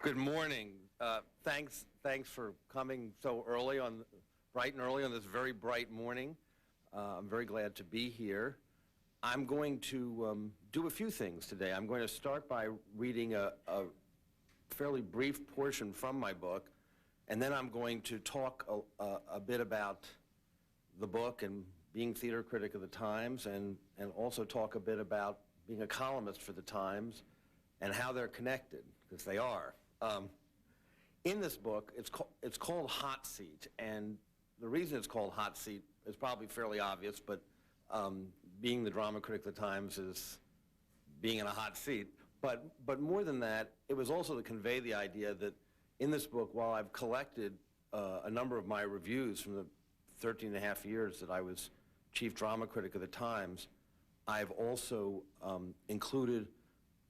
Good morning. Thanks for coming so early bright and early on this very bright morning. I'm very glad to be here. I'm going to do a few things today. I'm going to start by reading a fairly brief portion from my book, and then I'm going to talk a bit about the book and being theater critic of the Times, and also talk a bit about being a columnist for the Times and how they're connected, because they are. In this book, it's called Hot Seat, and the reason it's called Hot Seat is probably fairly obvious, but being the drama critic of the Times is being in a hot seat. But more than that, it was also to convey the idea that in this book, while I've collected a number of my reviews from the 13 and a half years that I was chief drama critic of the Times, I've also included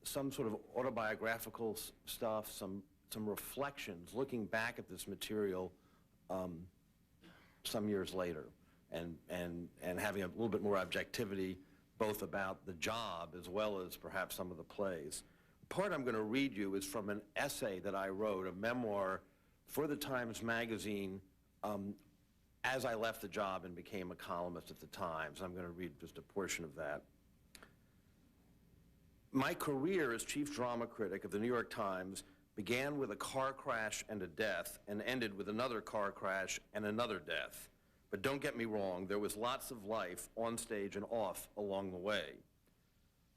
some sort of autobiographical stuff, some reflections, looking back at this material some years later, and having a little bit more objectivity, both about the job as well as perhaps some of the plays. The part I'm going to read you is from an essay that I wrote, a memoir for the Times Magazine, as I left the job and became a columnist at the Times. I'm going to read just a portion of that. My career as chief drama critic of the New York Times began with a car crash and a death, and ended with another car crash and another death. But don't get me wrong, there was lots of life on stage and off along the way.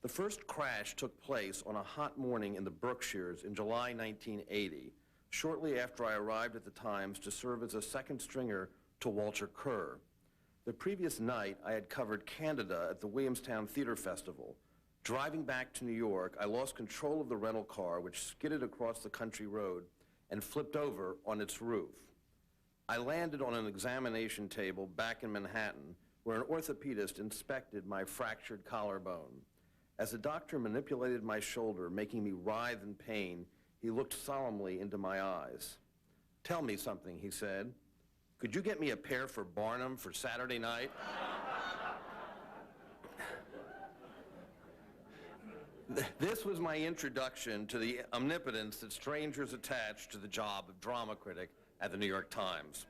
The first crash took place on a hot morning in the Berkshires in July 1980, shortly after I arrived at the Times to serve as a second stringer to Walter Kerr. The previous night, I had covered Candida at the Williamstown Theater Festival. Driving back to New York, I lost control of the rental car, which skidded across the country road and flipped over on its roof. I landed on an examination table back in Manhattan, where an orthopedist inspected my fractured collarbone. As the doctor manipulated my shoulder, making me writhe in pain, he looked solemnly into my eyes. "Tell me something," he said. "Could you get me a pair for Barnum for Saturday night?" This was my introduction to the omnipotence that strangers attach to the job of drama critic at the New York Times.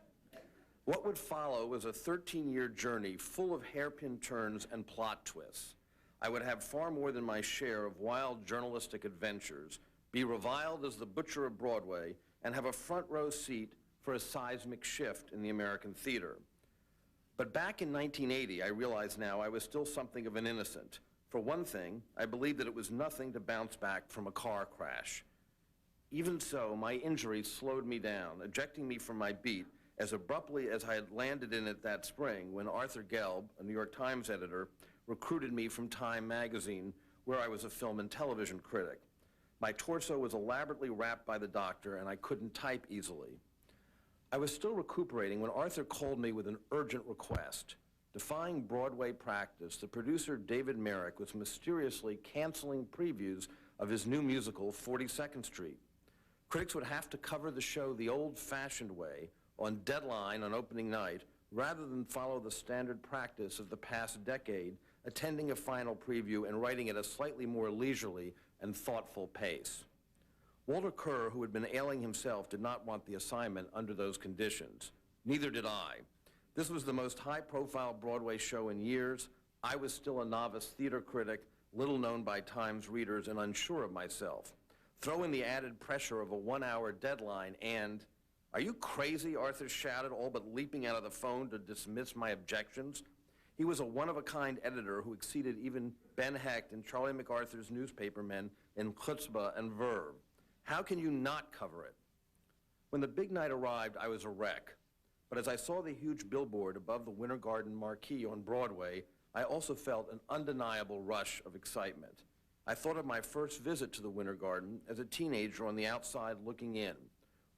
What would follow was a 13-year journey full of hairpin turns and plot twists. I would have far more than my share of wild journalistic adventures, be reviled as the butcher of Broadway, and have a front row seat for a seismic shift in the American theater. But back in 1980, I realize now I was still something of an innocent. For one thing, I believed that it was nothing to bounce back from a car crash. Even so, my injury slowed me down, ejecting me from my beat as abruptly as I had landed in it that spring when Arthur Gelb, a New York Times editor, recruited me from Time magazine, where I was a film and television critic. My torso was elaborately wrapped by the doctor, and I couldn't type easily. I was still recuperating when Arthur called me with an urgent request. Defying Broadway practice, the producer David Merrick was mysteriously canceling previews of his new musical, 42nd Street. Critics would have to cover the show the old-fashioned way, on deadline on opening night, rather than follow the standard practice of the past decade, attending a final preview and writing at a slightly more leisurely and thoughtful pace. Walter Kerr, who had been ailing himself, did not want the assignment under those conditions. Neither did I. This was the most high-profile Broadway show in years. I was still a novice theater critic, little known by Times readers, and unsure of myself. Throw in the added pressure of a one-hour deadline and, "Are you crazy?" Arthur shouted, all but leaping out of the phone to dismiss my objections. He was a one-of-a-kind editor who exceeded even Ben Hecht and Charlie MacArthur's newspapermen in chutzpah and verve. How can you not cover it? When the big night arrived, I was a wreck. But as I saw the huge billboard above the Winter Garden marquee on Broadway, I also felt an undeniable rush of excitement. I thought of my first visit to the Winter Garden as a teenager on the outside looking in,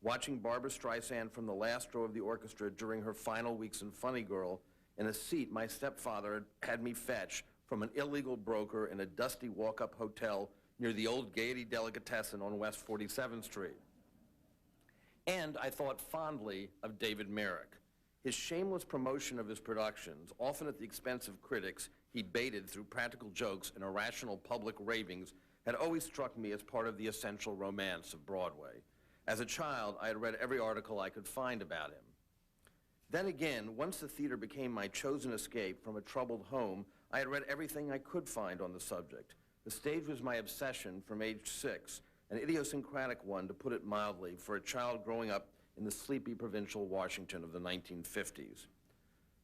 watching Barbra Streisand from the last row of the orchestra during her final weeks in Funny Girl in a seat my stepfather had me fetch from an illegal broker in a dusty walk-up hotel near the old Gaiety Delicatessen on West 47th Street. And I thought fondly of David Merrick. His shameless promotion of his productions, often at the expense of critics he baited through practical jokes and irrational public ravings, had always struck me as part of the essential romance of Broadway. As a child, I had read every article I could find about him. Then again, once the theater became my chosen escape from a troubled home, I had read everything I could find on the subject. The stage was my obsession from age 6, an idiosyncratic one, to put it mildly, for a child growing up in the sleepy provincial Washington of the 1950s.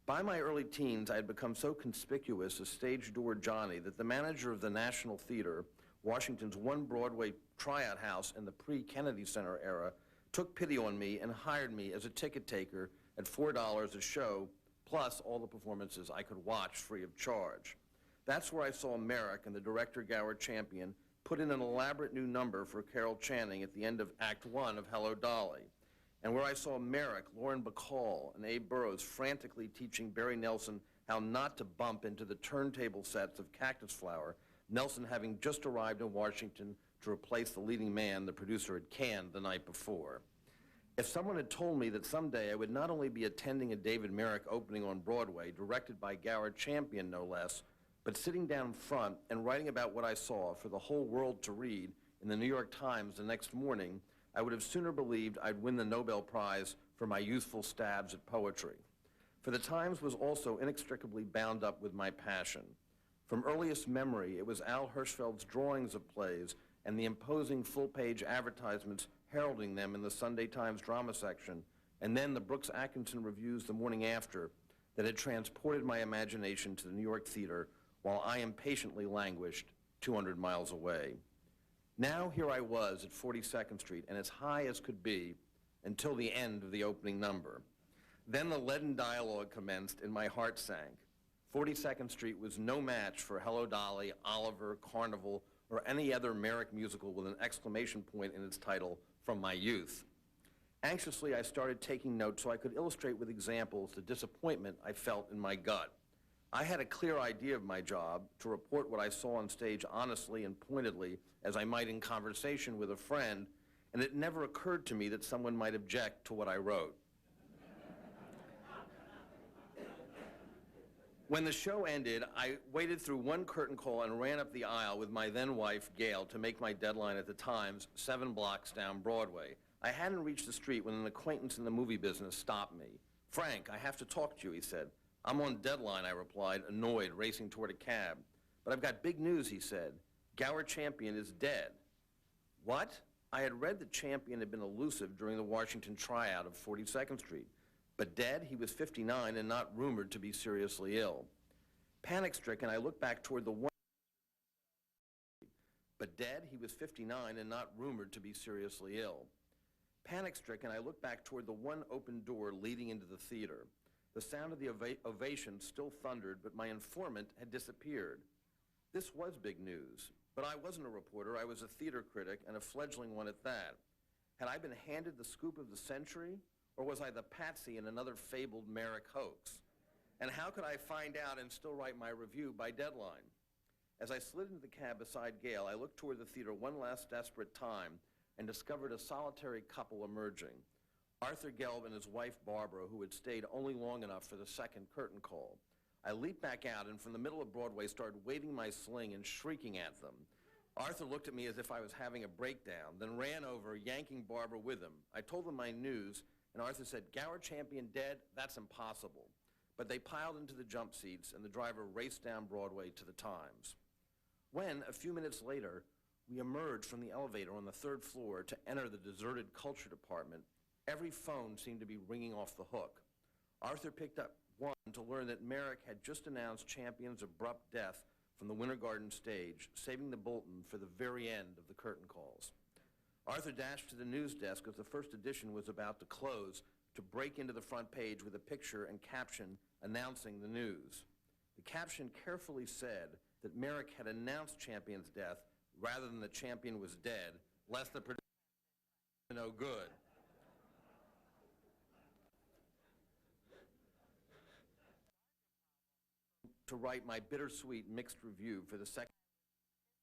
By my early teens, I had become so conspicuous as stage door Johnny that the manager of the National Theater, Washington's one Broadway tryout house in the pre-Kennedy Center era, took pity on me and hired me as a ticket taker at $4 a show, plus all the performances I could watch free of charge. That's where I saw Merrick and the director Gower Champion put in an elaborate new number for Carol Channing at the end of Act 1 of Hello, Dolly, and where I saw Merrick, Lauren Bacall, and Abe Burrows frantically teaching Barry Nelson how not to bump into the turntable sets of Cactus Flower, Nelson having just arrived in Washington to replace the leading man the producer had canned the night before. If someone had told me that someday I would not only be attending a David Merrick opening on Broadway, directed by Gower Champion no less, but sitting down front and writing about what I saw for the whole world to read in the New York Times the next morning, I would have sooner believed I'd win the Nobel Prize for my youthful stabs at poetry. For the Times was also inextricably bound up with my passion. From earliest memory, it was Al Hirschfeld's drawings of plays and the imposing full-page advertisements heralding them in the Sunday Times drama section, and then the Brooks Atkinson reviews the morning after, that had transported my imagination to the New York theater while I impatiently languished 200 miles away. Now here I was at 42nd Street, and as high as could be until the end of the opening number. Then the leaden dialogue commenced and my heart sank. 42nd Street was no match for Hello, Dolly, Oliver, Carnival, or any other Merrick musical with an exclamation point in its title, from my youth. Anxiously, I started taking notes so I could illustrate with examples the disappointment I felt in my gut. I had a clear idea of my job, to report what I saw on stage honestly and pointedly, as I might in conversation with a friend, and it never occurred to me that someone might object to what I wrote. When the show ended, I waded through one curtain call and ran up the aisle with my then wife, Gail, to make my deadline at the Times, 7 blocks down Broadway. I hadn't reached the street when an acquaintance in the movie business stopped me. "Frank, I have to talk to you," he said. "I'm on deadline," I replied, annoyed, racing toward a cab. "But I've got big news," he said. "Gower Champion is dead." What? I had read that Champion had been elusive during the Washington tryout of 42nd Street. But dead, he was 59 and not rumored to be seriously ill. Panic-stricken, I looked back toward the one. But dead, he was 59 and not rumored to be seriously ill. Panic-stricken, I looked back toward the one open door leading into the theater. The sound of the ovation still thundered, but my informant had disappeared. This was big news, but I wasn't a reporter. I was a theater critic, and a fledgling one at that. Had I been handed the scoop of the century? Or was I the patsy in another fabled Merrick hoax? And how could I find out and still write my review by deadline? As I slid into the cab beside Gail, I looked toward the theater one last desperate time and discovered a solitary couple emerging. Arthur Gelb and his wife Barbara, who had stayed only long enough for the second curtain call. I leaped back out and from the middle of Broadway started waving my sling and shrieking at them. Arthur looked at me as if I was having a breakdown, then ran over, yanking Barbara with him. I told them my news, and Arthur said, "Gower Champion dead? That's impossible." But they piled into the jump seats, and the driver raced down Broadway to the Times. When, a few minutes later, we emerged from the elevator on the 3rd floor to enter the deserted culture department, every phone seemed to be ringing off the hook. Arthur picked up one to learn that Merrick had just announced Champion's abrupt death from the Winter Garden stage, saving the bulletin for the very end of the curtain calls. Arthur dashed to the news desk as the first edition was about to close to break into the front page with a picture and caption announcing the news. The caption carefully said that Merrick had announced Champion's death rather than that Champion was dead, lest the producer no good. To write my bittersweet mixed review for the second,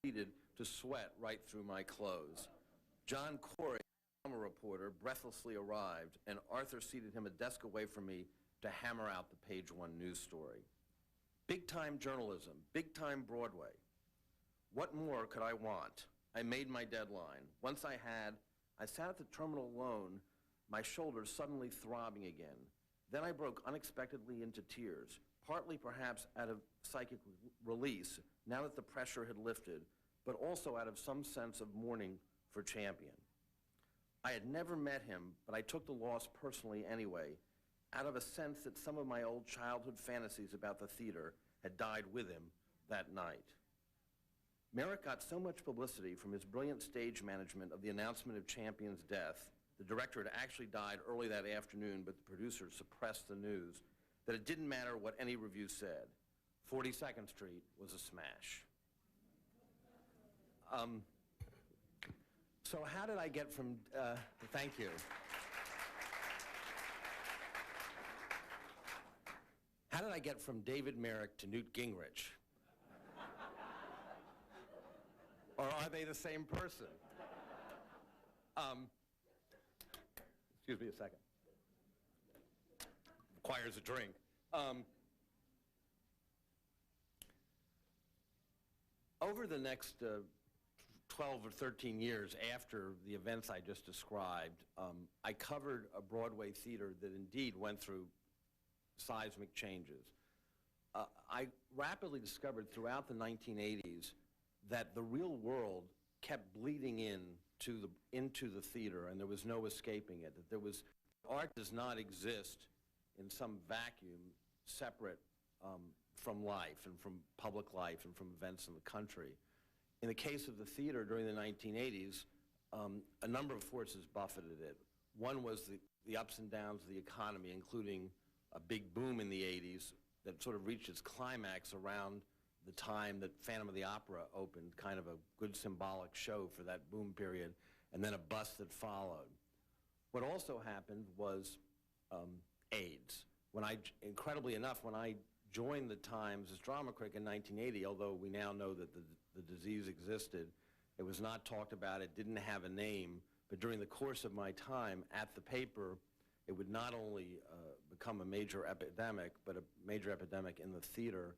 needed to sweat right through my clothes. John Corey, a reporter, breathlessly arrived, and Arthur seated him a desk away from me to hammer out the page 1 news story. Big-time journalism, big-time Broadway. What more could I want? I made my deadline. Once I had, I sat at the terminal alone, my shoulders suddenly throbbing again. Then I broke unexpectedly into tears, partly perhaps out of psychic release, now that the pressure had lifted, but also out of some sense of mourning for Champion. I had never met him, but I took the loss personally anyway, out of a sense that some of my old childhood fantasies about the theater had died with him that night. Merrick got so much publicity from his brilliant stage management of the announcement of Champion's death — the director had actually died early that afternoon, but the producers suppressed the news — that it didn't matter what any review said. 42nd Street was a smash. So how did I get from, thank you. How did I get from David Merrick to Newt Gingrich? Or are they the same person? Excuse me a second. Requires a drink. Over the next 12 or 13 years after the events I just described, I covered a Broadway theater that indeed went through seismic changes. I rapidly discovered throughout the 1980s that the real world kept bleeding into the theater, and there was no escaping it. That art does not exist in some vacuum separate from life and from public life and from events in the country. In the case of the theater during the 1980s, a number of forces buffeted it. One was the ups and downs of the economy, including a big boom in the 80s that sort of reached its climax around the time that Phantom of the Opera opened, kind of a good symbolic show for that boom period, and then a bust that followed. What also happened was AIDS. Incredibly enough, when I joined the Times as drama critic in 1980, although we now know that the disease existed, it was not talked about, it didn't have a name, but during the course of my time at the paper, it would not only become a major epidemic, but a major epidemic in the theater,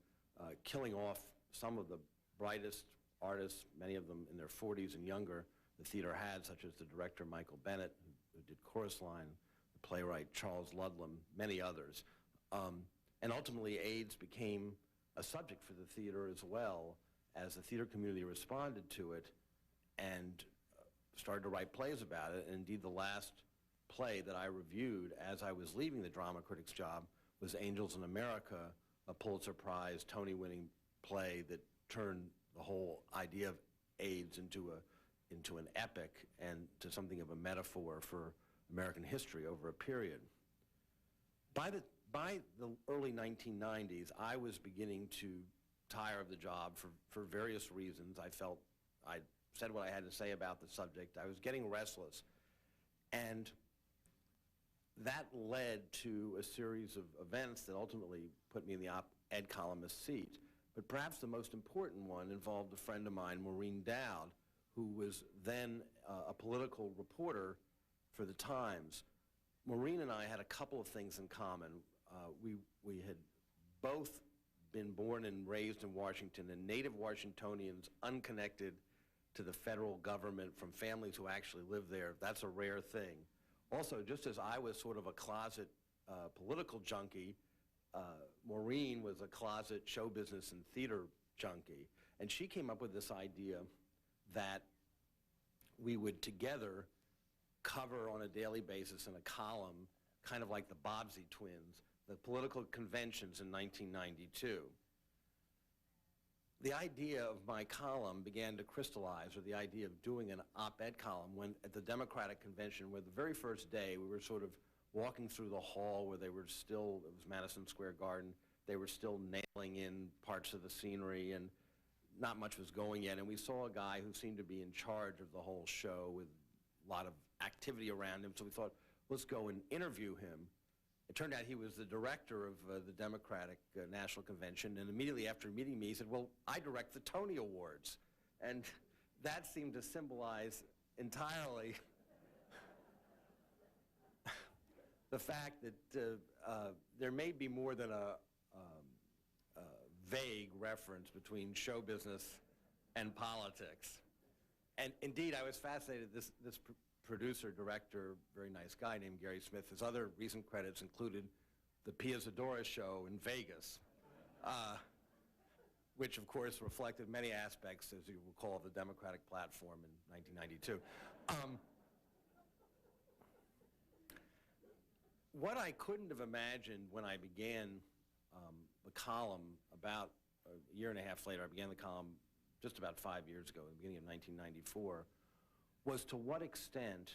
killing off some of the brightest artists, many of them in their 40s and younger, the theater had, such as the director Michael Bennett, who did Chorus Line, the playwright Charles Ludlam, many others. And ultimately, AIDS became a subject for the theater as well, as the theater community responded to it and started to write plays about it. And indeed, the last play that I reviewed as I was leaving the drama critic's job was Angels in America, a Pulitzer Prize, Tony-winning play that turned the whole idea of AIDS into an epic and to something of a metaphor for American history over a period. By the early 1990s, I was beginning to tire of the job for various reasons. I felt I said what I had to say about the subject. I was getting restless. And that led to a series of events that ultimately put me in the op-ed columnist seat. But perhaps the most important one involved a friend of mine, Maureen Dowd, who was then a political reporter for the Times. Maureen and I had a couple of things in common. We had both been born and raised in Washington, and native Washingtonians unconnected to the federal government from families who actually live there. That's a rare thing. Also, just as I was sort of a closet political junkie, Maureen was a closet show business and theater junkie. And she came up with this idea that we would together cover on a daily basis in a column, kind of like the Bobbsey twins, the political conventions in 1992. The idea of my column began to crystallize, or the idea of doing an op-ed column, when at the Democratic Convention, where the very first day we were sort of walking through the hall where they were still, it was Madison Square Garden, they were still nailing in parts of the scenery and not much was going yet, and we saw a guy who seemed to be in charge of the whole show with a lot of activity around him, so we thought, let's go and interview him. It turned out he was the director of the Democratic National Convention, and immediately after meeting me, he said, well, I direct the Tony Awards. And that seemed to symbolize entirely the fact that there may be more than a vague reference between show business and politics. And indeed, I was fascinated. This producer, director, very nice guy named Gary Smith. His other recent credits included the Pia Zadora show in Vegas, which of course reflected many aspects, as you recall, of the Democratic platform in 1992. What I couldn't have imagined when I began the column about a year and a half later, I began the column just about 5 years ago, at the beginning of 1994, was to what extent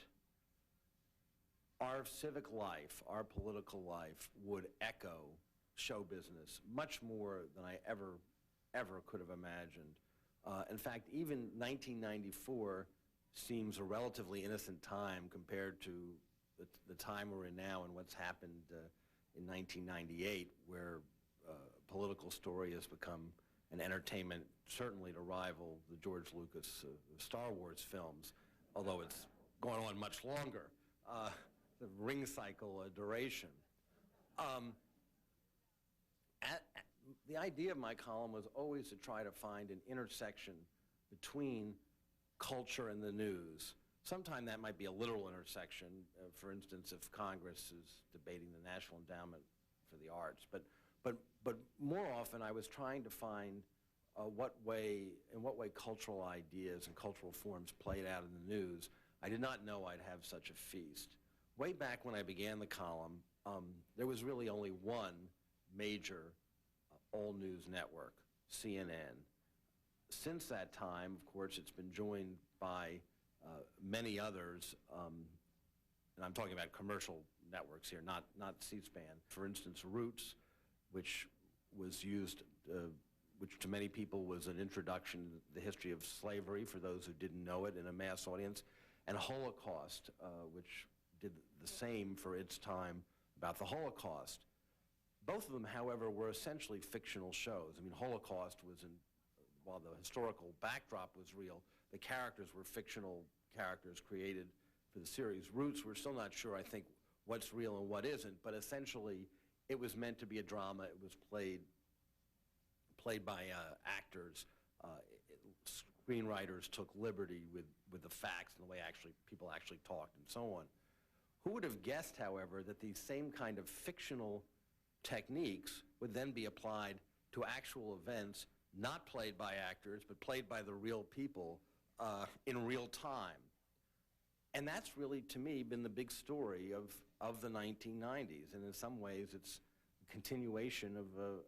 our civic life, our political life, would echo show business much more than I ever could have imagined. In fact, even 1994 seems a relatively innocent time compared to the time we're in now and what's happened in 1998, where political story has become an entertainment, certainly to rival the George Lucas Star Wars films, although it's going on much longer, the ring cycle duration. The idea of my column was always to try to find an intersection between culture and the news. Sometimes that might be a literal intersection, for instance, if Congress is debating the National Endowment for the Arts. But more often I was trying to find in what way cultural ideas and cultural forms played out in the news. I did not know I'd have such a feast. Way back when I began the column, there was really only one major all-news network, CNN. Since that time, of course, it's been joined by many others, and I'm talking about commercial networks here, not C-SPAN. For instance, Roots, which was used, which to many people was an introduction to the history of slavery, for those who didn't know it, in a mass audience, and Holocaust, which did the same for its time about the Holocaust. Both of them, however, were essentially fictional shows. I mean, Holocaust was while the historical backdrop was real, the characters were fictional characters created for the series. Roots, we're still not sure, I think, what's real and what isn't, but essentially it was meant to be a drama. It was played by actors. Screenwriters took liberty with the facts and the way people actually talked and so on. Who would have guessed, however, that these same kind of fictional techniques would then be applied to actual events, not played by actors, but played by the real people in real time. And that's really, to me, been the big story of the 1990s. And in some ways, it's a continuation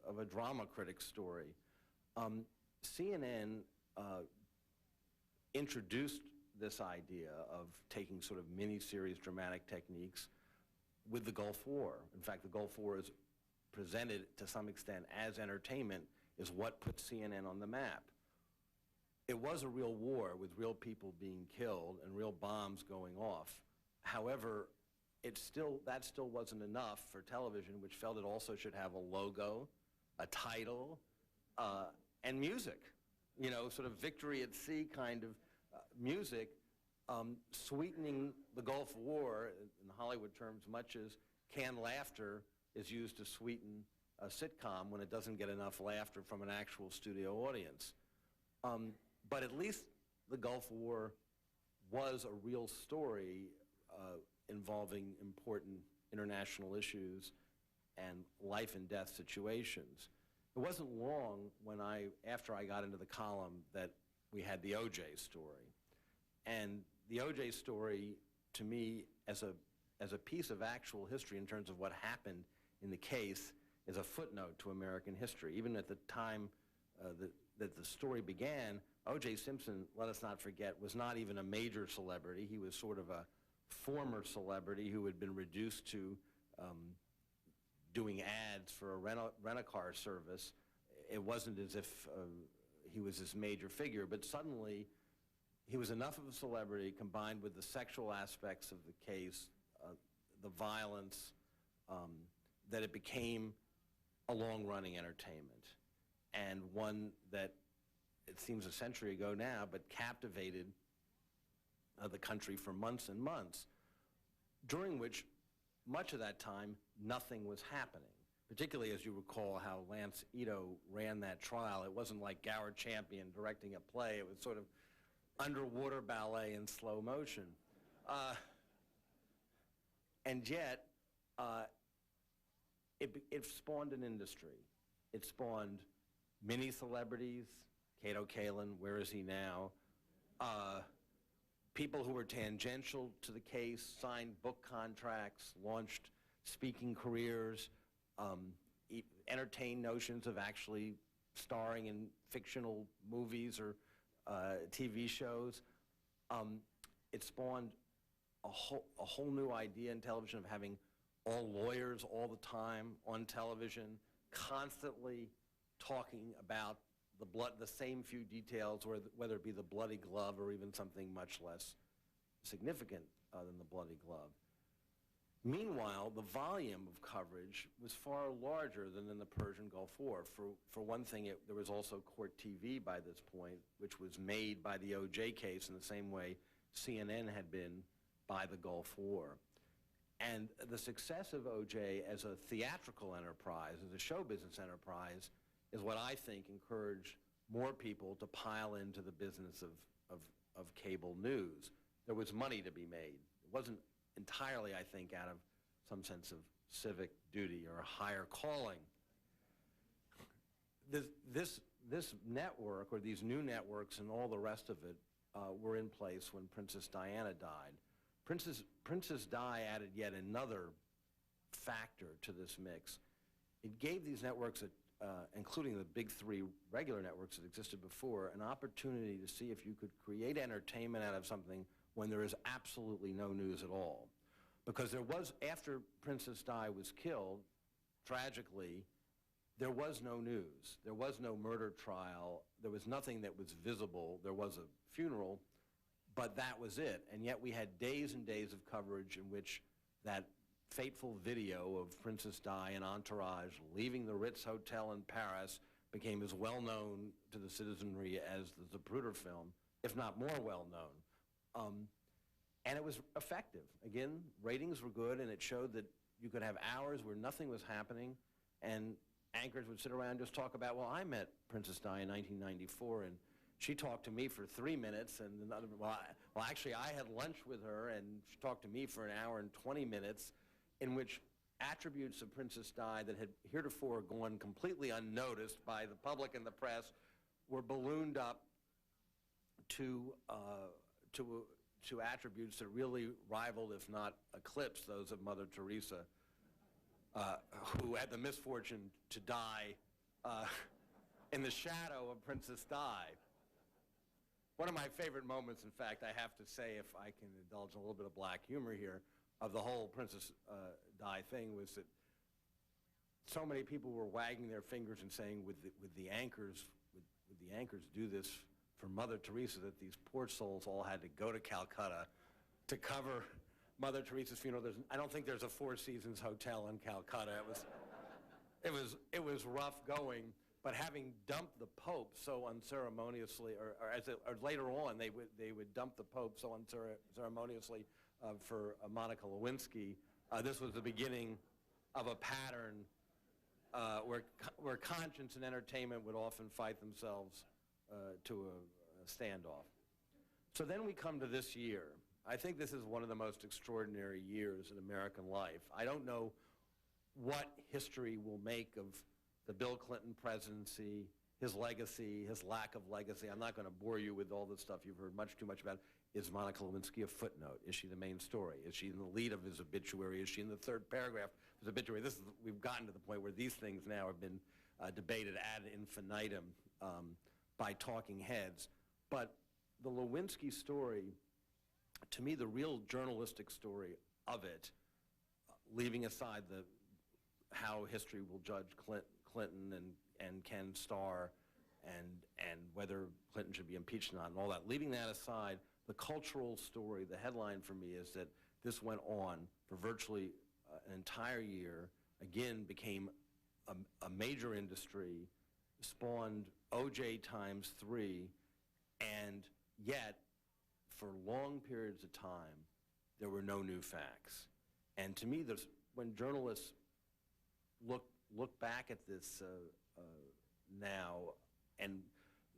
of a drama critic story. CNN introduced this idea of taking sort of mini-series dramatic techniques with the Gulf War. In fact, the Gulf War is presented to some extent as entertainment, is what put CNN on the map. It was a real war with real people being killed and real bombs going off. However, that still wasn't enough for television, which felt it also should have a logo, a title, and music. You know, sort of victory at sea kind of music, sweetening the Gulf War, in Hollywood terms, much as canned laughter is used to sweeten a sitcom when it doesn't get enough laughter from an actual studio audience. But at least the Gulf War was a real story involving important international issues and life and death situations. It wasn't long after I got into the column that we had the O.J. story. And the O.J. story, to me, as a piece of actual history in terms of what happened in the case, is a footnote to American history. Even at the time that the story began, O.J. Simpson, let us not forget, was not even a major celebrity. He was sort of a former celebrity who had been reduced to doing ads for a rent-a-car service. It wasn't as if he was this major figure, but suddenly he was enough of a celebrity, combined with the sexual aspects of the case, the violence, that it became a long-running entertainment, and one that, it seems a century ago now, but captivated the country for months and months, during which much of that time nothing was happening. Particularly as you recall how Lance Ito ran that trial. It wasn't like Gower Champion directing a play. It was sort of underwater ballet in slow motion. And yet, it spawned an industry. It spawned mini celebrities, Kato Kaelin, where is he now? People who were tangential to the case, signed book contracts, launched speaking careers, entertained notions of actually starring in fictional movies or TV shows. It spawned a whole new idea in television of having all lawyers all the time on television, constantly talking about the same few details, or whether it be the bloody glove or even something much less significant than the bloody glove. Meanwhile, the volume of coverage was far larger than in the Persian Gulf War. For one thing, there was also court TV by this point, which was made by the O.J. case in the same way CNN had been by the Gulf War. And the success of O.J. as a theatrical enterprise, as a show business enterprise, is what I think encouraged more people to pile into the business of cable news. There was money to be made. It wasn't entirely, I think, out of some sense of civic duty or a higher calling. This network, or these new networks and all the rest of it, were in place when Princess Diana died. Princess Di added yet another factor to this mix. It gave these networks, including the big three regular networks that existed before, an opportunity to see if you could create entertainment out of something when there is absolutely no news at all. Because there was, after Princess Di was killed, tragically, there was no news. There was no murder trial. There was nothing that was visible. There was a funeral, but that was it. And yet we had days and days of coverage in which that fateful video of Princess Di and entourage leaving the Ritz Hotel in Paris became as well known to the citizenry as the Zapruder film, if not more well known. And it was effective. Again, ratings were good, and it showed that you could have hours where nothing was happening, and anchors would sit around and just talk about, well, I met Princess Di in 1994, and she talked to me for 3 minutes, and another, well, actually, I had lunch with her, and she talked to me for an hour and 20 minutes, in which attributes of Princess Di that had heretofore gone completely unnoticed by the public and the press were ballooned up to attributes that really rivaled, if not eclipsed, those of Mother Teresa, who had the misfortune to die in the shadow of Princess Di. One of my favorite moments, in fact, I have to say, if I can indulge in a little bit of black humor here, of the whole Princess Di thing, was that so many people were wagging their fingers and saying, would the anchors do this for Mother Teresa, that these poor souls all had to go to Calcutta to cover Mother Teresa's funeral. I don't think there's a Four Seasons hotel in Calcutta. It was rough going, but having dumped the Pope so unceremoniously, or later on they would dump the Pope so unceremoniously for Monica Lewinsky. This was the beginning of a pattern where conscience and entertainment would often fight themselves to a standoff. So then we come to this year. I think this is one of the most extraordinary years in American life. I don't know what history will make of the Bill Clinton presidency, his legacy, his lack of legacy. I'm not going to bore you with all the stuff you've heard much too much about. Is Monica Lewinsky a footnote? Is she the main story? Is she in the lead of his obituary? Is she in the third paragraph of his obituary? We've gotten to the point where these things now have been debated ad infinitum by talking heads. But the Lewinsky story, to me, the real journalistic story of it, leaving aside how history will judge Clinton and Ken Starr and whether Clinton should be impeached or not and all that, leaving that aside, the cultural story, the headline for me is that this went on for virtually an entire year, again became a major industry, spawned OJ times 3, and yet for long periods of time there were no new facts. And to me, when journalists look back at this now and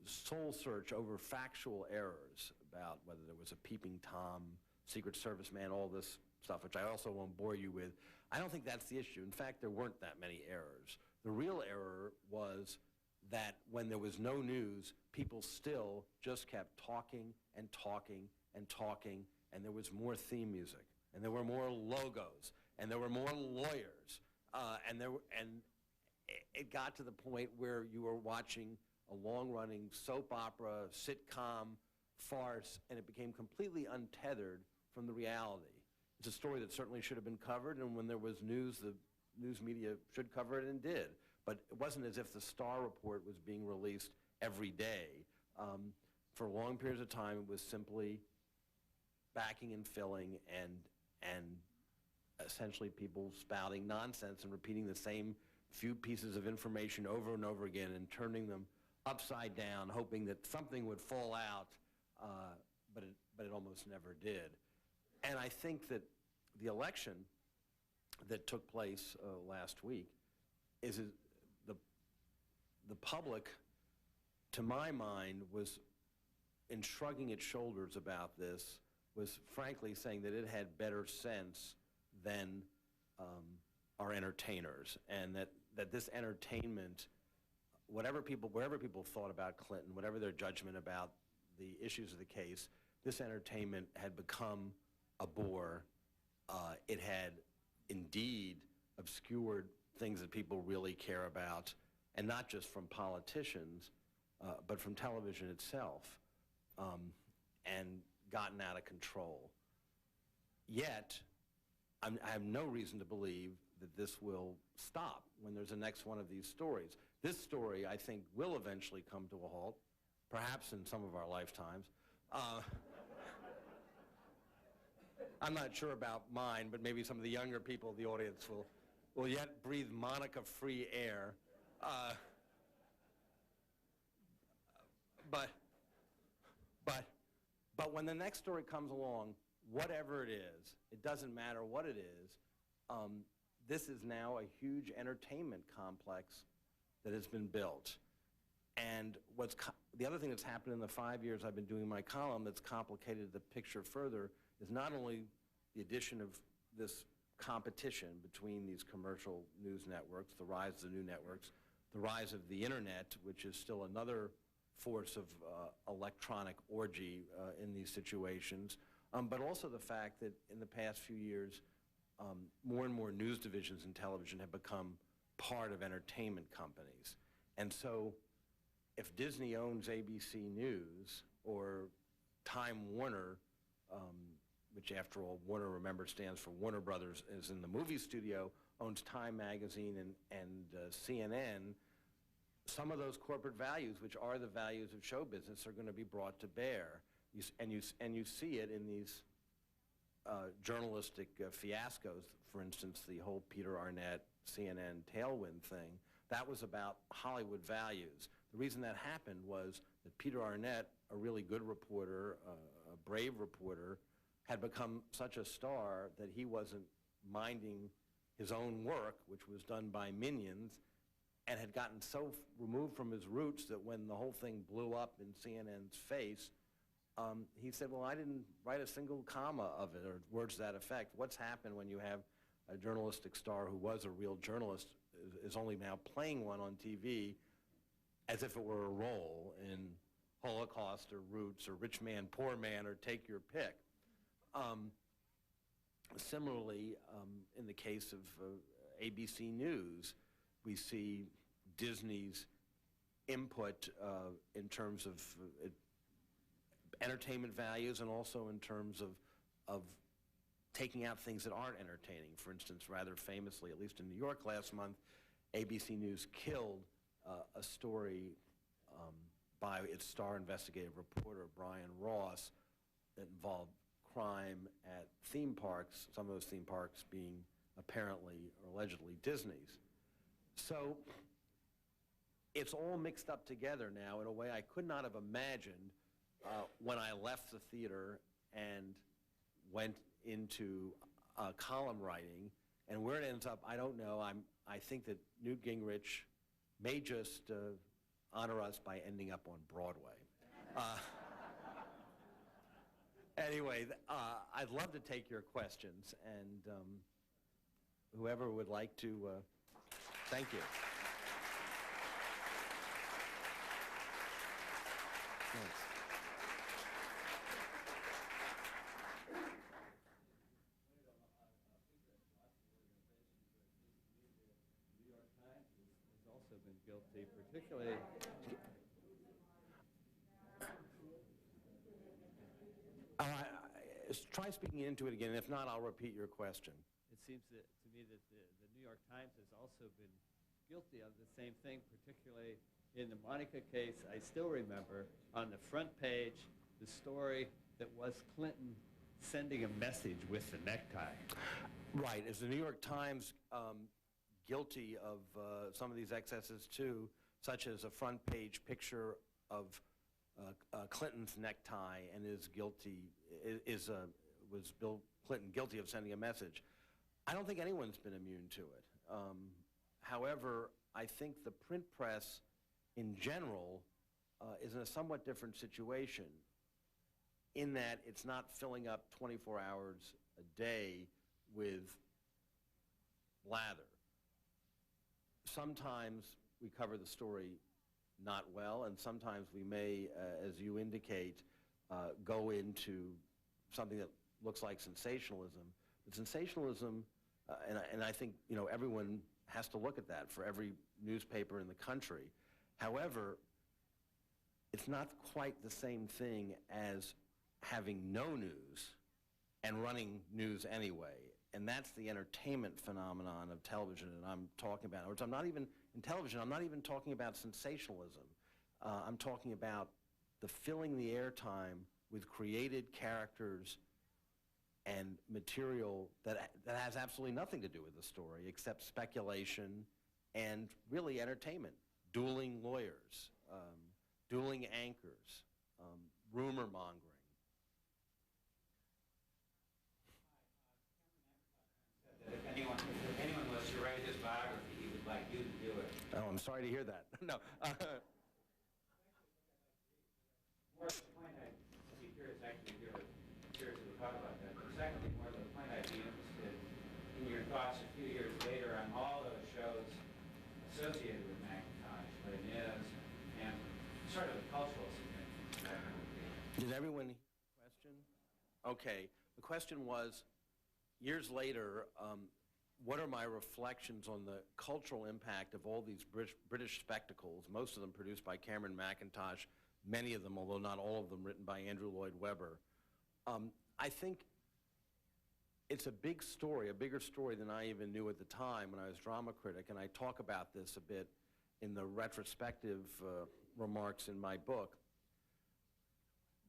soul search over factual errors about whether there was a peeping Tom Secret Service man, all this stuff, which I also won't bore you with. I don't think that's the issue. In fact, there weren't that many errors. The real error was that when there was no news, people still just kept talking and talking and talking, and there was more theme music, and there were more logos, and there were more lawyers, and it got to the point where you were watching a long-running soap opera, sitcom, farce, and it became completely untethered from the reality. It's a story that certainly should have been covered, and when there was news, the news media should cover it and did. But it wasn't as if the Starr Report was being released every day. For long periods of time, it was simply backing and filling and essentially people spouting nonsense and repeating the same few pieces of information over and over again and turning them upside down, hoping that something would fall out, but it almost never did. And I think that the election that took place last week is the public, to my mind, was in shrugging its shoulders about this, was frankly saying that it had better sense than our entertainers, and that this entertainment, wherever people thought about Clinton, whatever their judgment about the issues of the case, this entertainment had become a bore. It had indeed obscured things that people really care about, and not just from politicians, but from television itself, and gotten out of control. Yet, I have no reason to believe that this will stop when there's the next one of these stories. This story, I think, will eventually come to a halt, perhaps in some of our lifetimes. I'm not sure about mine, but maybe some of the younger people of the audience will yet breathe Monica-free air. But when the next story comes along, whatever it is, it doesn't matter what it is, this is now a huge entertainment complex that has been built. And the other thing that's happened in the 5 years I've been doing my column that's complicated the picture further is not only the addition of this competition between these commercial news networks, the rise of the new networks, the rise of the internet, which is still another force of electronic orgy in these situations, but also the fact that in the past few years, more and more news divisions in television have become part of entertainment companies. And so if Disney owns ABC News, or Time Warner, which after all, Warner, remember, stands for Warner Brothers, is in the movie studio, owns Time Magazine and CNN, some of those corporate values, which are the values of show business, are going to be brought to bear. And you see it in these journalistic fiascos. For instance, the whole Peter Arnett, CNN tailwind thing, that was about Hollywood values. The reason that happened was that Peter Arnett, a really good reporter, a brave reporter, had become such a star that he wasn't minding his own work, which was done by minions, and had gotten so removed from his roots that when the whole thing blew up in CNN's face, he said, well, I didn't write a single comma of it, or words to that effect. What's happened when you have a journalistic star who was a real journalist is only now playing one on TV as if it were a role in Holocaust or Roots or Rich Man, Poor Man, or Take Your Pick. Similarly, in the case of ABC News, we see Disney's input in terms of entertainment values, and also in terms of taking out things that aren't entertaining. For instance, rather famously, at least in New York last month, ABC News killed a story by its star investigative reporter, Brian Ross, that involved crime at theme parks, some of those theme parks being apparently or allegedly Disney's. So it's all mixed up together now in a way I could not have imagined when I left the theater and went into column writing. And where it ends up, I don't know. I think that Newt Gingrich may just honor us by ending up on Broadway. Anyway, I'd love to take your questions, and whoever would like to, thank you. Thanks. New York Times has also been guilty, particularly. Try speaking into it again. If not, I'll repeat your question. It seems to me that the New York Times has also been guilty of the same thing, particularly in the Monica case. I still remember on the front page the story that was Clinton sending a message with the necktie. Right. Is the New York Times guilty of some of these excesses too, such as a front page picture of Clinton's necktie, and was Bill Clinton guilty of sending a message? I don't think anyone's been immune to it. However, I think the print press in general is in a somewhat different situation in that it's not filling up 24 hours a day with lather. Sometimes we cover the story not well, and sometimes we may, as you indicate, go into something that looks like sensationalism. But sensationalism, and I think everyone has to look at that for every newspaper in the country. However, it's not quite the same thing as having no news and running news anyway. And that's the entertainment phenomenon of television that I'm talking about. Which I'm not even, in television, I'm not even talking about sensationalism. I'm talking about the filling the airtime with created characters and material that has absolutely nothing to do with the story except speculation and really entertainment. Dueling lawyers, dueling anchors, rumor mongering. If anyone was to write his biography, he would like you to do it. Oh, I'm sorry to hear that. No. More to the point, I'd be curious actually to hear seriously talk about that. But secondly, more to the point, I'd be interested in your thoughts a few years later on all those shows associated with Macintosh, Les Mis, and sort of the cultural significance of that movie. Did everyone question? Okay. The question was, years later, what are my reflections on the cultural impact of all these British spectacles, most of them produced by Cameron Mackintosh, many of them, although not all of them, written by Andrew Lloyd Webber. I think it's a big story, a bigger story than I even knew at the time when I was drama critic, and I talk about this a bit in the retrospective remarks in my book.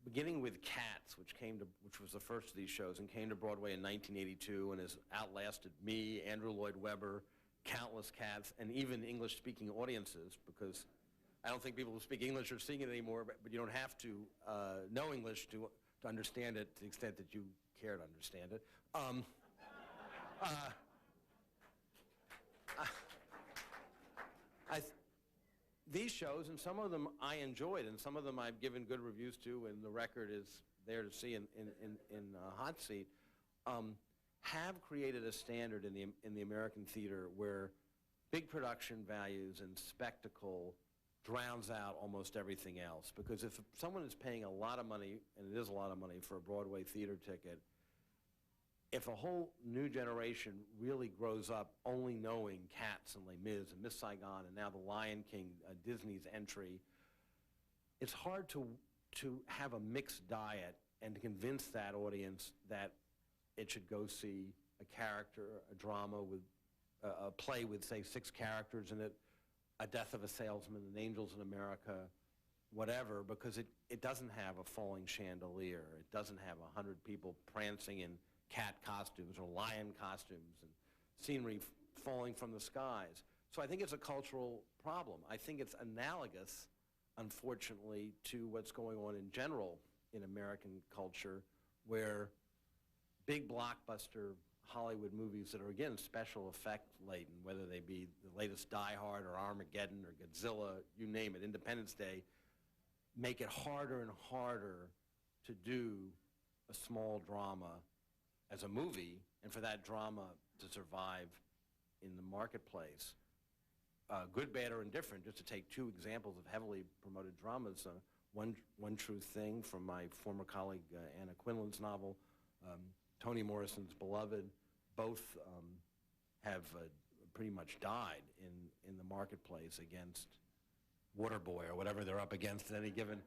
Beginning with Cats, which was the first of these shows and came to Broadway in 1982 and has outlasted me, Andrew Lloyd Webber, countless Cats, and even English-speaking audiences, because I don't think people who speak English are seeing it anymore, but you don't have to know English to understand it to the extent that you care to understand it. These shows, and some of them I enjoyed, and some of them I've given good reviews to, and the record is there to see in Hot Seat, have created a standard in the American theater where big production values and spectacle drowns out almost everything else. Because if someone is paying a lot of money, and it is a lot of money for a Broadway theater ticket, if a whole new generation really grows up only knowing Cats and Les Mis and Miss Saigon and now The Lion King, Disney's entry, it's hard to have a mixed diet and to convince that audience that it should go see a character, a drama with a play with, say, 6 characters in it, A Death of a Salesman, An Angels in America, whatever, because it doesn't have a falling chandelier. It doesn't have 100 people prancing in cat costumes or lion costumes and scenery falling from the skies. So I think it's a cultural problem. I think it's analogous, unfortunately, to what's going on in general in American culture, where big blockbuster Hollywood movies that are, again, special effect laden, whether they be the latest Die Hard or Armageddon or Godzilla, you name it, Independence Day, make it harder and harder to do a small drama as a movie, and for that drama to survive in the marketplace, good, bad, or indifferent, just to take two examples of heavily promoted dramas. One True Thing from my former colleague Anna Quinlan's novel, Toni Morrison's Beloved, both have pretty much died in the marketplace against Waterboy or whatever they're up against at any given.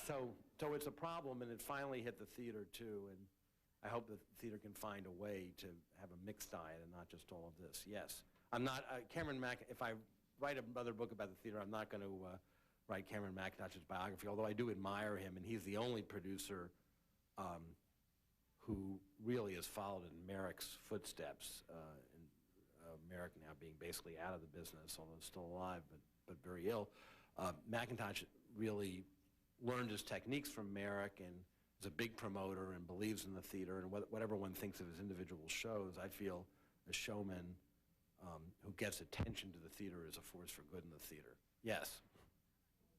So it's a problem, and it finally hit the theater too, and I hope the theater can find a way to have a mixed diet and not just all of this. Yes, I'm not, Cameron if I write another book about the theater, I'm not going to write Cameron McIntosh's biography, although I do admire him, and he's the only producer who really has followed in Merrick's footsteps, Merrick now being basically out of the business, although still alive, but very ill. McIntosh really learned his techniques from Merrick and is a big promoter and believes in the theater, and whatever one thinks of his individual shows, I feel a showman who gets attention to the theater is a force for good in the theater. Yes?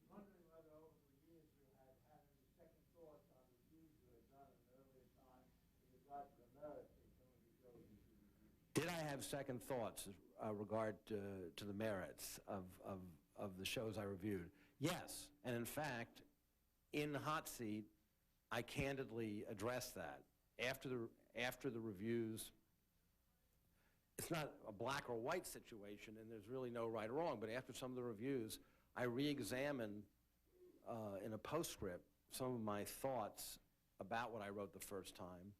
I was wondering whether over the years you had had any second thoughts on reviews you had done in an earlier time with regard to the merits of some of the shows that you reviewed. Did I have second thoughts regard to the merits of the shows I reviewed? Yes, and in fact, in Hot Seat, I candidly addressed that. After the reviews, it's not a black or white situation, and there's really no right or wrong, but after some of the reviews, I re-examined in a postscript some of my thoughts about what I wrote the first time.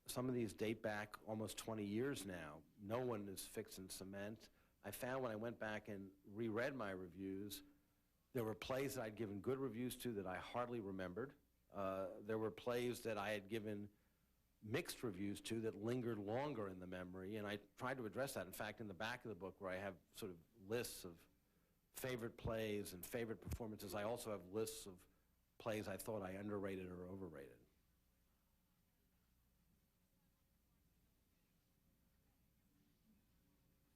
Some of these date back almost 20 years now. No one is fixed in cement. I found when I went back and reread my reviews, there were plays that I'd given good reviews to that I hardly remembered. There were plays that I had given mixed reviews to that lingered longer in the memory, and I tried to address that. In fact, in the back of the book where I have sort of lists of favorite plays and favorite performances, I also have lists of plays I thought I underrated or overrated.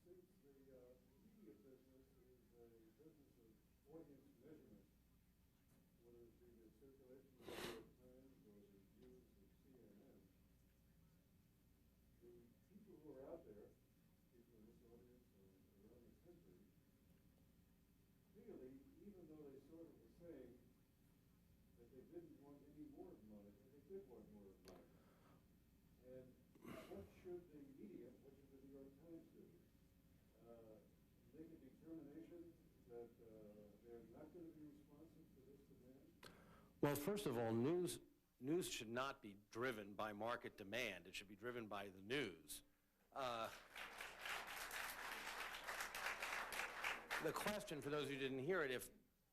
Since the media business is a business of audience measurement, whether it be the circulation of the New York Times or the views of CNN, the people who are out there, people in this audience and around the country, really, even though they sort of were saying that they didn't want any more of Monica, they did want more of Monica. And what should the media, what should the New York Times do? Make a determination that they're not going to be responsive to this demand? Well, first of all, news should not be driven by market demand. It should be driven by the news. The question, for those who didn't hear it,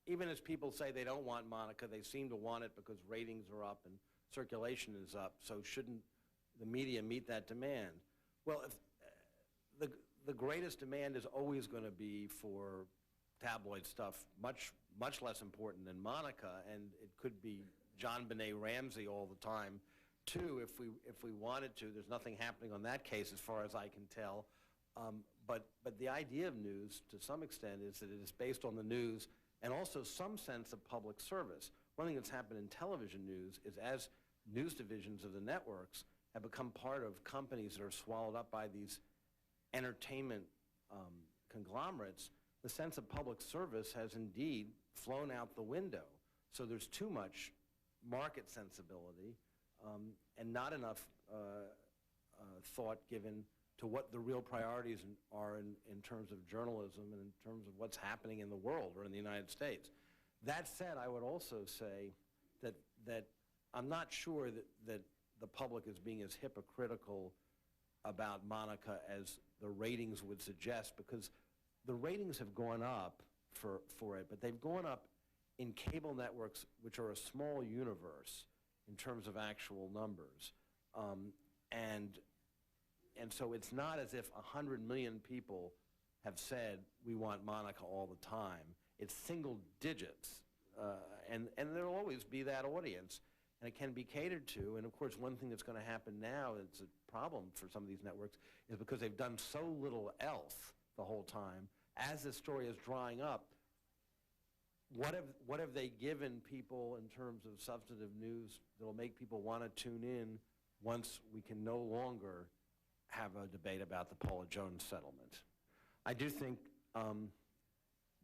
even as people say they don't want Monica, they seem to want it because ratings are up and circulation is up, so shouldn't the media meet that demand? Well, if the greatest demand is always going to be for tabloid stuff, much less important than Monica, and it could be John Benet Ramsey all the time, too, if we wanted to. There's nothing happening on that case as far as I can tell. But the idea of news, to some extent, is that it is based on the news and also some sense of public service. One thing that's happened in television news is as news divisions of the networks have become part of companies that are swallowed up by these entertainment conglomerates, the sense of public service has indeed flown out the window. So there's too much market sensibility and not enough thought given to what the real priorities are in terms of journalism and in terms of what's happening in the world or in the United States. That said, I would also say that I'm not sure that the public is being as hypocritical about Monica as the ratings would suggest, because the ratings have gone up for it, but they've gone up in cable networks, which are a small universe in terms of actual numbers. And so it's not as if 100 million people have said, we want Monica all the time. It's single digits, and there will always be that audience, and it can be catered to. And of course, one thing that's going to happen now, it's a problem for some of these networks, is because they've done so little else the whole time, as this story is drying up, what have they given people in terms of substantive news that'll make people want to tune in once we can no longer have a debate about the Paula Jones settlement? I do think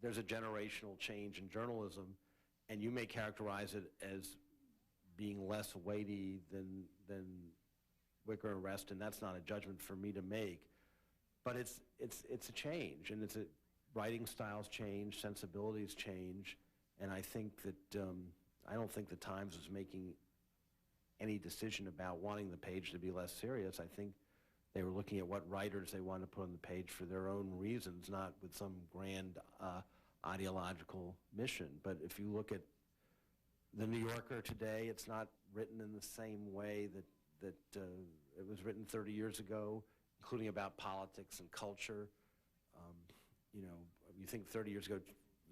there's a generational change in journalism, and you may characterize it as being less weighty than Wicker and Reston. That's not a judgment for me to make, but it's a change, and writing styles change, sensibilities change, and I think that I don't think the Times is making any decision about wanting the page to be less serious. I think they were looking at what writers they wanted to put on the page for their own reasons, not with some grand ideological mission. But if you look at the New Yorker today, it's not written in the same way that it was written 30 years ago, including about politics and culture. You know, you think 30 years ago,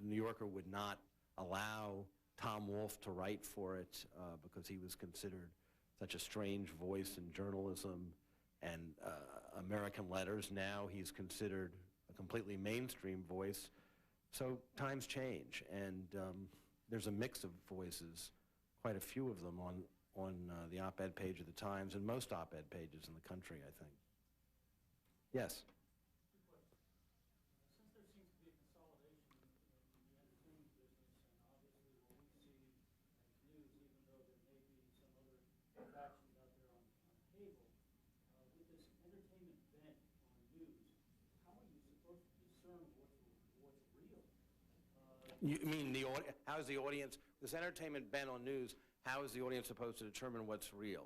the New Yorker would not allow Tom Wolfe to write for it because he was considered such a strange voice in journalism and American letters. Now he's considered a completely mainstream voice. So times change, and there's a mix of voices, quite a few of them on the op-ed page of the Times and most op-ed pages in the country, I think. Yes? Since there seems to be a consolidation in the entertainment business, and obviously what we see as news, even though there may be some other factions out there on cable, with this entertainment bent on news, how are you supposed to discern what's real? You mean how is the audience, this entertainment bent on news, how is the audience supposed to determine what's real?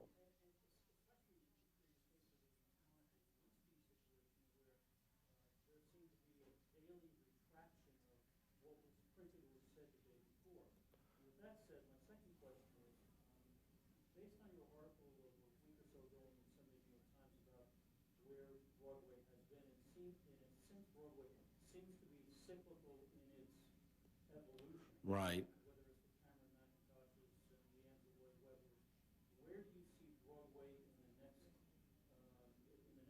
Based on your article a week or so ago in the Sunday New York Times about where Broadway has been, since Broadway seems to be cyclical in its evolution. Right. Whether it's the Cameron Macintoshes and the Andrew Lloyd Webbers, where do you see Broadway in the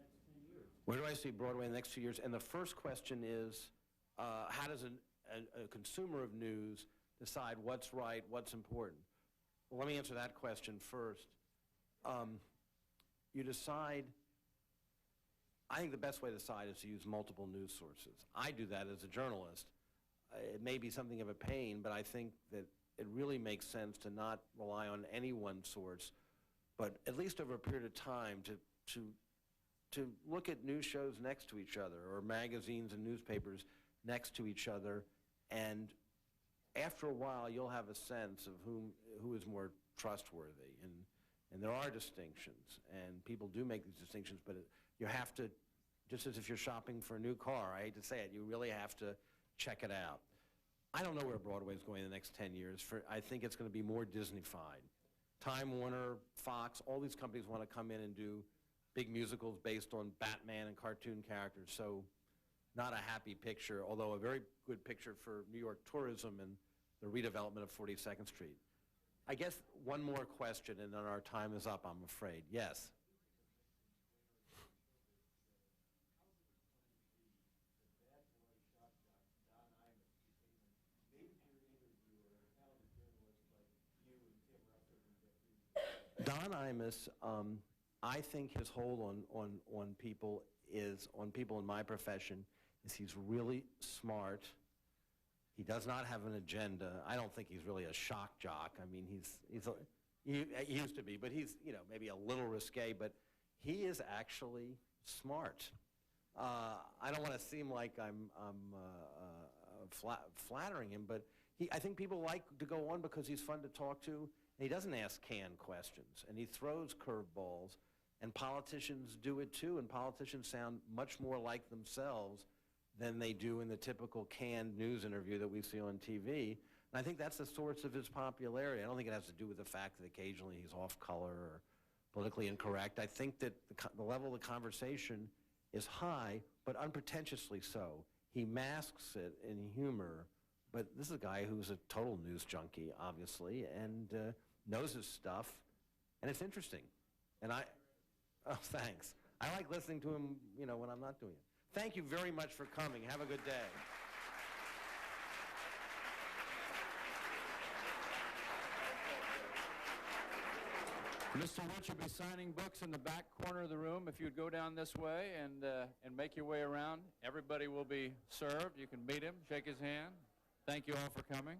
next 10 years? Where do I see Broadway in the next 2 years? And the first question is, how does a consumer of news decide what's right, what's important? Well, let me answer that question first. You decide, I think the best way to decide is to use multiple news sources. I do that as a journalist. It may be something of a pain, but I think that it really makes sense to not rely on any one source, but at least over a period of time to look at news shows next to each other or magazines and newspapers next to each other, and after a while, you'll have a sense of who is more trustworthy, and there are distinctions, and people do make these distinctions, but you have to, just as if you're shopping for a new car, I hate to say it, you really have to check it out. I don't know where Broadway is going in the next 10 years. I think it's going to be more Disney-fied. Time Warner, Fox, all these companies want to come in and do big musicals based on Batman and cartoon characters, so not a happy picture, although a very good picture for New York tourism and the redevelopment of 42nd Street. I guess one more question, and then our time is up, I'm afraid. Yes? Don Imus, I think his hold on people in my profession is he's really smart. He does not have an agenda. I don't think he's really a shock jock. I mean, he used to be, but he's, you know, maybe a little risque, but he is actually smart. I don't want to seem like I'm flattering him, but I think people like to go on because he's fun to talk to, and he doesn't ask canned questions, and he throws curveballs, and politicians do it too, and politicians sound much more like themselves than they do in the typical canned news interview that we see on TV. And I think that's the source of his popularity. I don't think it has to do with the fact that occasionally he's off color or politically incorrect. I think that the level of the conversation is high, but unpretentiously so. He masks it in humor, but this is a guy who's a total news junkie, obviously, and knows his stuff, and it's interesting. And oh, thanks. I like listening to him, you know, when I'm not doing it. Thank you very much for coming. Have a good day. Mr. Rich will be signing books in the back corner of the room. If you'd go down this way and make your way around, everybody will be served. You can meet him, shake his hand. Thank you all for coming.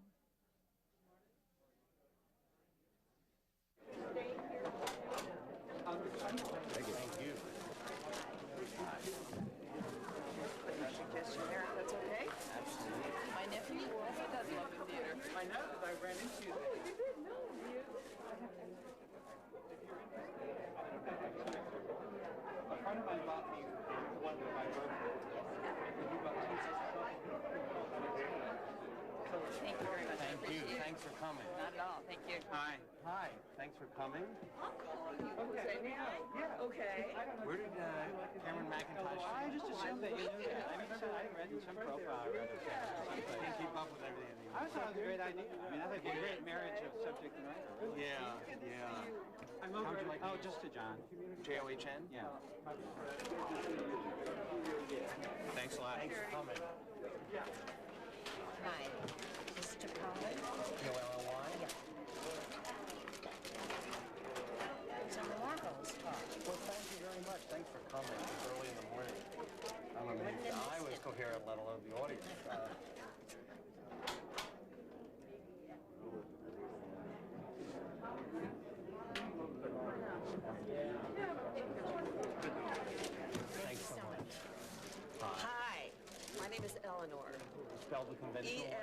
Suggestion there, if that's okay? Absolutely. My nephew also does love the theater. I know, I ran into you. Oh, you did? No, you. A friend of mine bought me one for my birthday. He bought two Thank you very much. I Thank you. appreciate it. Thanks for coming. Not at all. Thank you. Hi. Hi. Thanks for coming. I'll call you. Say me hi. Yeah. Okay. Where did Cameron McIntosh? I just assumed that you knew that. I mean, I read some profile. Can't keep up with everything anymore. I thought it was a great idea. I mean, I think a great marriage of subject and writer. Yeah, yeah. I'm over. Just to John. J-O-H-N? Yeah. Thanks a lot. Thanks for coming. Hi, Mr. Collins. P-O-L-L-Y? It's a marvelous talk. Well, thank you very much. Thanks for coming. It's early in the morning. I'm amazed I was coherent, let alone the audience. Thanks so much. Hi. My name is Eleanor. Spelled the conventional way.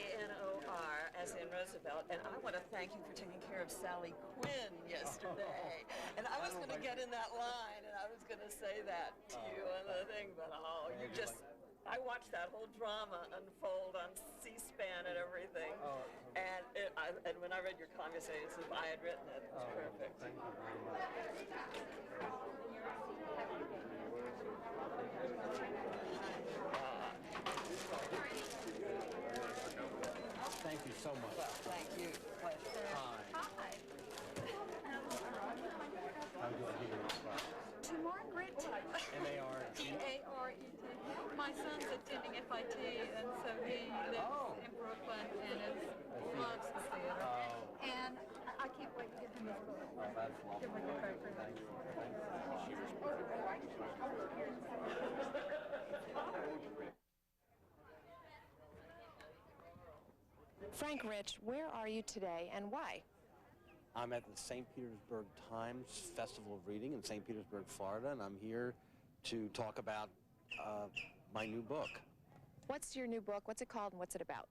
Eleanor, as in Roosevelt. And I want to thank you for taking care of Sally Quinn yesterday. And I was going to get in that line, and I was going to say that to you on the thing, but you just... I watched that whole drama unfold on C-SPAN and everything. And and when I read your column yesterday, it said I had written it. It was perfect. Thank you very much. Thank you so much. Thank you. Pleasure. Hi. Hi. How do I hear your To Margaret. M-A-R-G. T-A-R-E-T. My son's attending FIT, and so he lives in Brooklyn and loves the theater. And I can't wait to get him his book. Oh, that's lovely. Give him a great present. Thank you. Frank Rich, where are you today and why? I'm at the St. Petersburg Times Festival of Reading in St. Petersburg, Florida, and I'm here to talk about my new book. What's your new book? What's it called and what's it about?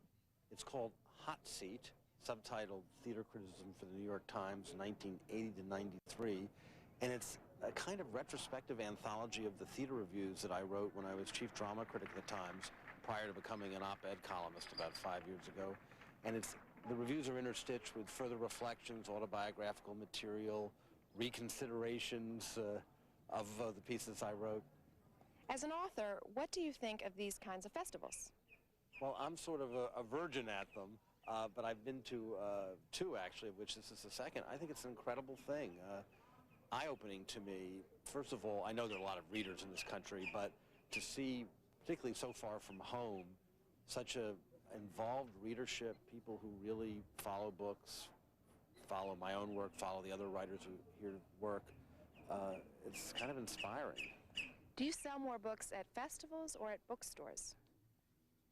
It's called Hot Seat, subtitled Theater Criticism for the New York Times, 1980 to 93, and it's a kind of retrospective anthology of the theater reviews that I wrote when I was chief drama critic at the Times, prior to becoming an op-ed columnist about 5 years ago. And the reviews are interstitched with further reflections, autobiographical material, reconsiderations of the pieces I wrote. As an author, what do you think of these kinds of festivals? Well, I'm sort of a virgin at them, but I've been to two, actually, of which this is the second. I think it's an incredible thing, eye-opening to me. First of all, I know there are a lot of readers in this country, but to see, particularly so far from home, such a involved readership, people who really follow books, follow my own work, follow the other writers who here work, it's kind of inspiring. Do you sell more books at festivals or at bookstores?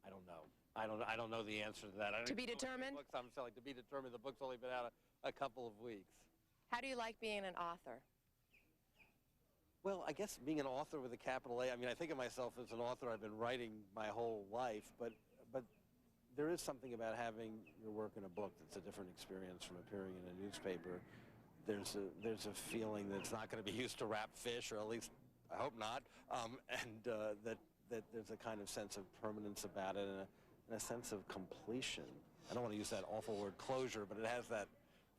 I don't know. I don't know the answer to that. I don't To be even know how many determined? Books I'm selling. To be determined. The book's only been out a couple of weeks. How do you like being an author? Well, I guess being an author with a capital A, I mean, I think of myself as an author. I've been writing my whole life, but there is something about having your work in a book that's a different experience from appearing in a newspaper. There's a feeling that it's not going to be used to wrap fish, or at least I hope not, that there's a kind of sense of permanence about it and a sense of completion. I don't want to use that awful word closure, but it has that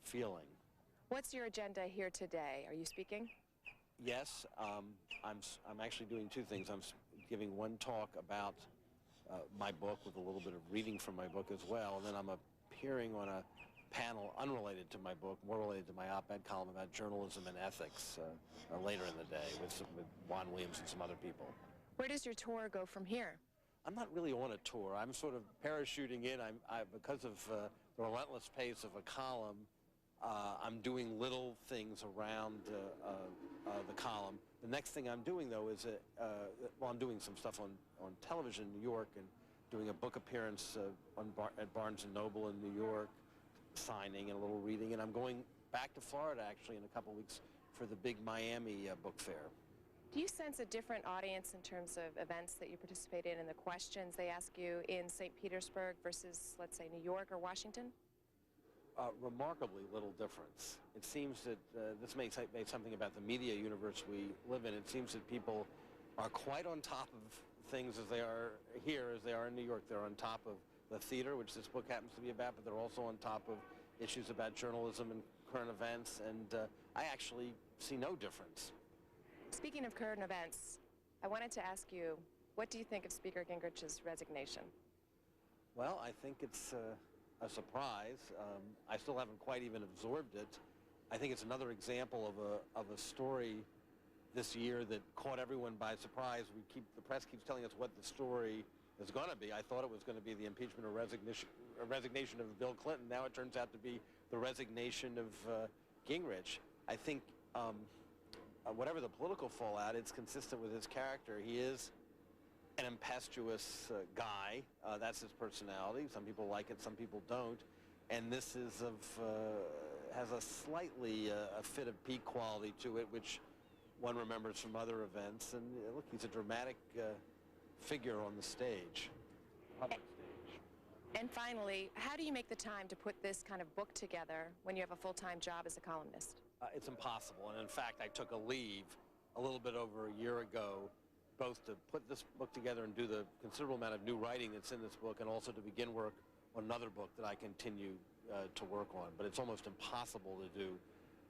feeling. What's your agenda here today? Are you speaking? Yes, I'm actually doing two things. I'm giving one talk about my book with a little bit of reading from my book as well, and then I'm appearing on a panel unrelated to my book, more related to my op-ed column about journalism and ethics later in the day with Juan Williams and some other people. Where does your tour go from here? I'm not really on a tour. I'm sort of parachuting in. Because of the relentless pace of a column, I'm doing little things around the column. The next thing I'm doing, though, is, well, I'm doing some stuff on television in New York and doing a book appearance at Barnes & Noble in New York, signing and a little reading, and I'm going back to Florida, actually, in a couple weeks for the big Miami book fair. Do you sense a different audience in terms of events that you participate in and the questions they ask you in St. Petersburg versus, let's say, New York or Washington? Remarkably little difference. It seems that this may say something about the media universe we live in. It seems that people are quite on top of things as they are here, as they are in New York. They're on top of the theater, which this book happens to be about, but they're also on top of issues about journalism and current events, and I actually see no difference. Speaking of current events, I wanted to ask you, what do you think of Speaker Gingrich's resignation? Well, I think it's a surprise. I still haven't quite even absorbed it. I think it's another example of a story this year that caught everyone by surprise. The press keeps telling us what the story is going to be. I thought it was going to be the impeachment or resignation of Bill Clinton. Now it turns out to be the resignation of Gingrich. I think whatever the political fallout, it's consistent with his character. He is an impetuous guy. That's his personality. Some people like it, some people don't. And this is has a slightly a fit of peak quality to it, which one remembers from other events. And look, he's a dramatic figure on the stage, public stage. And finally, how do you make the time to put this kind of book together when you have a full-time job as a columnist? It's impossible. And in fact, I took a leave a little bit over a year ago, both to put this book together and do the considerable amount of new writing that's in this book, and also to begin work on another book that I continue to work on. But it's almost impossible to do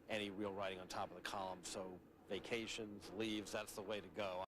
any real writing on top of the column. So vacations, leaves, that's the way to go.